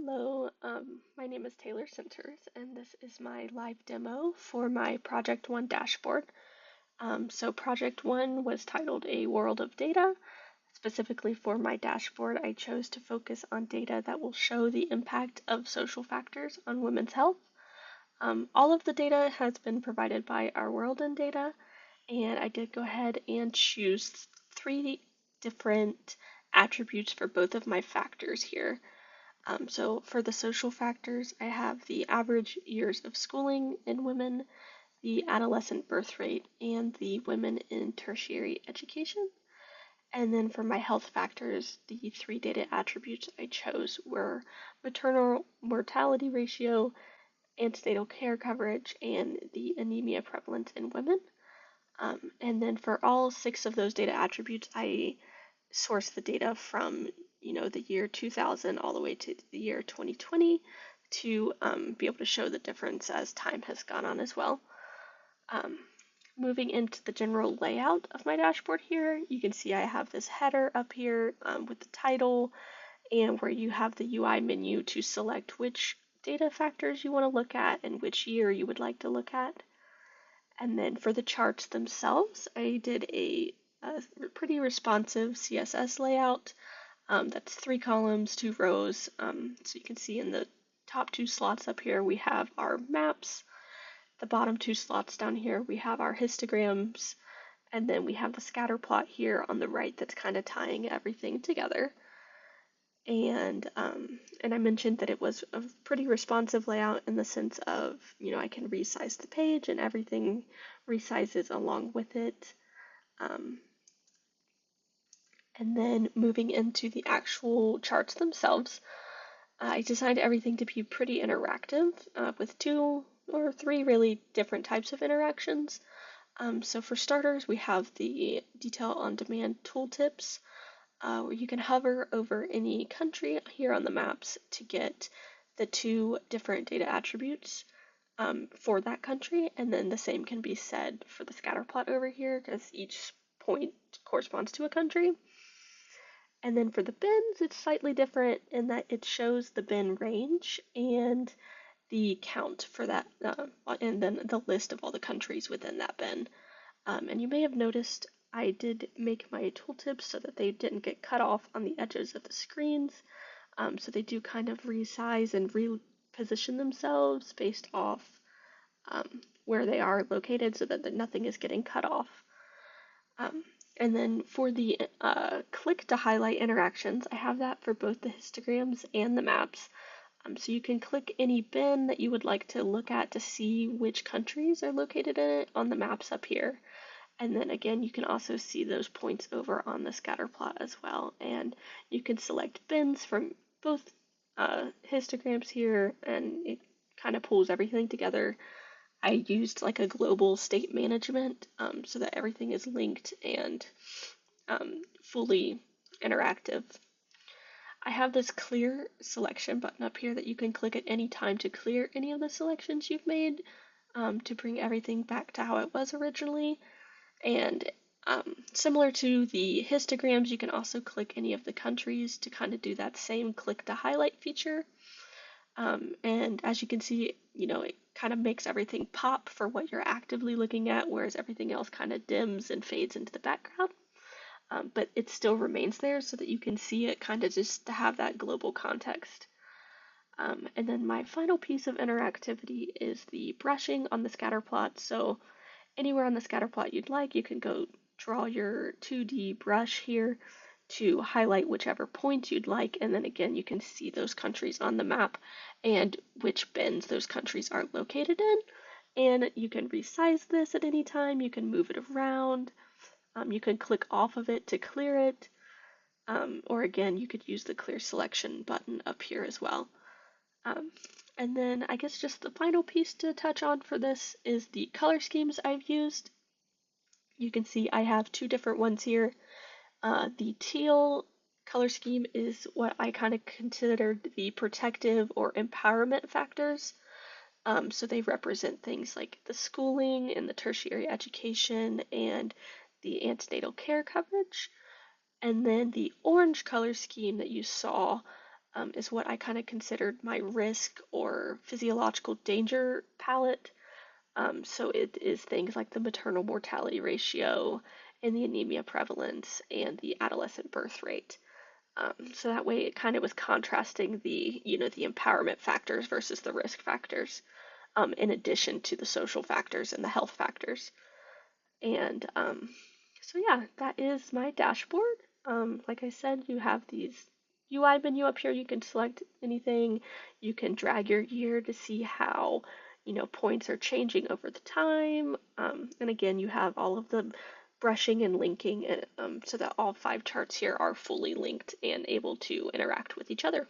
Hello, my name is Taylor Centers, and this is my live demo for my Project One dashboard. So Project One was titled A World of Data. Specifically for my dashboard, I chose to focus on data that will show the impact of social factors on women's health. All of the data has been provided by Our World in Data, and I did go ahead and choose 3 different attributes for both of my factors here. So for the social factors, I have the average years of schooling in women, the adolescent birth rate, and the women in tertiary education. And then for my health factors, the 3 data attributes I chose were maternal mortality ratio, antenatal care coverage, and the anemia prevalence in women. And then for all 6 of those data attributes, I source the data from the year 2000 all the way to the year 2020 to be able to show the difference as time has gone on as well. Moving into the general layout of my dashboard here, you can see I have this header up here with the title and where you have the UI menu to select which data factors you want to look at and which year you would like to look at. And then for the charts themselves, I did a pretty responsive CSS layout. That's 3 columns, 2 rows. So you can see in the top 2 slots up here, we have our maps. The bottom 2 slots down here, we have our histograms. And then we have the scatter plot here on the right that's kind of tying everything together. And I mentioned that it was a pretty responsive layout in the sense of, I can resize the page and everything resizes along with it. And then moving into the actual charts themselves, I designed everything to be pretty interactive with 2 or 3 really different types of interactions. So for starters, we have the detail on demand tooltips, where you can hover over any country here on the maps to get the 2 different data attributes for that country, and then the same can be said for the scatter plot over here because each point corresponds to a country. And then for the bins, it's slightly different in that it shows the bin range and the count for that, and then the list of all the countries within that bin. And you may have noticed I did make my tooltips so that they didn't get cut off on the edges of the screens. So they do kind of resize and reposition themselves based off where they are located so that nothing is getting cut off. And then for the click to highlight interactions, I have that for both the histograms and the maps. So you can click any bin that you would like to look at to see which countries are located in it on the maps up here. And then again, you can also see those points over on the scatter plot as well. And you can select bins from both histograms here, and it kind of pulls everything together. I used like a global state management so that everything is linked and fully interactive. I have this clear selection button up here that you can click at any time to clear any of the selections you've made to bring everything back to how it was originally. And similar to the histograms, you can also click any of the countries to kind of do that same click to highlight feature. And as you can see, it kind of makes everything pop for what you're actively looking at, whereas everything else kind of dims and fades into the background. But it still remains there so that you can see it kind of just to have that global context. And then my final piece of interactivity is the brushing on the scatter plot. So anywhere on the scatter plot you'd like, you can go draw your 2D brush here to highlight whichever points you'd like, and then again you can see those countries on the map and which bins those countries are located in. And you can resize this at any time, you can move it around, you can click off of it to clear it, or again you could use the clear selection button up here as well. And then I guess just the final piece to touch on for this is the color schemes I've used. You can see I have 2 different ones here. The teal color scheme is what I kind of considered the protective or empowerment factors. So they represent things like the schooling and the tertiary education and the antenatal care coverage. And then the orange color scheme that you saw is what I kind of considered my risk or physiological danger palette. So it is things like the maternal mortality ratio and the anemia prevalence and the adolescent birth rate. So that way it kind of was contrasting the empowerment factors versus the risk factors, in addition to the social factors and the health factors. And so yeah, that is my dashboard. Like I said, you have these UI menu up here. You can select anything. You can drag your year to see how, points are changing over the time. And again, you have all of the brushing and linking so that all 5 charts here are fully linked and able to interact with each other.